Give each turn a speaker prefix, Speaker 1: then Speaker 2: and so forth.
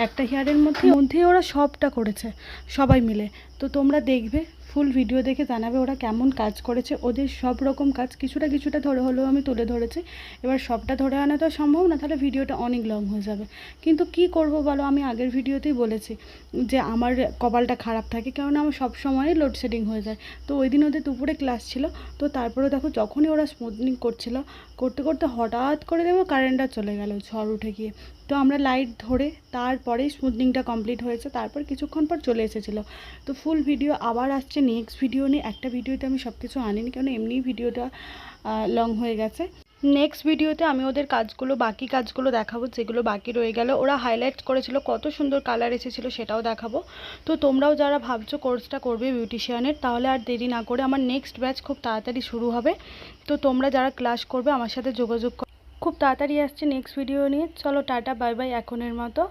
Speaker 1: একটা হেয়ারের মধ্যে ওরা সবটা করেছে সবাই মিলে। তো তোমরা দেখবে ফুল ভিডিও দেখে জানাবে ওরা কেমন কাজ করেছে। ওদের সব রকম কাজ কিছুটা কিছুটা ধরে হলেও আমি তুলে ধরেছি। এবার সবটা ধরে আনা তো সম্ভব না, তাহলে ভিডিওটা অনেক লং হয়ে যাবে। কিন্তু কি করব বলো, আমি আগের ভিডিওতেই বলেছি যে আমার কপালটা খারাপ থাকে, কারণ আমার সব সময়ই লোডশেডিং হয়ে যায়। তো ওই দিন ওদের দুপুরে ক্লাস ছিল, তো তারপরে দেখো যখনই ওরা স্মুথনিং করছিল, করতে করতে হঠাৎ করে দেখো কারেন্টটা চলে গেল ঝড় উঠে গিয়ে। তো আমরা লাইট ধরে তারপরেই স্মুথনিংটা কমপ্লিট হয়েছে, তারপর কিছুক্ষণ পর চলে এসেছিলো। তো ফুল ভিডিও আবার আসছে নেক্সট ভিডিও নিয়ে। একটা ভিডিওতে আমি সব কিছু আনিনি, কারণ এমনিই ভিডিওটা লং হয়ে গেছে। নেক্সট ভিডিওতে আমি ওদের কাজগুলো, বাকি কাজগুলো দেখাবো, যেগুলো বাকি রয়ে গেল। ওরা হাইলাইট করেছিল, কত সুন্দর কালার এসেছিলো সেটাও দেখাবো। তো তোমরাও যারা ভাবছো কোর্সটা করবে বিউটিশিয়ানের, তাহলে আর দেরি না করে, আমার নেক্সট ব্যাচ খুব তাড়াতাড়ি শুরু হবে। তো তোমরা যারা ক্লাস করবে আমার সাথে যোগাযোগ খুব তাড়াতাড়ি আসছে নেক্সট ভিডিও নিয়ে। চলো টাটা বাই বাই এখনের মতো।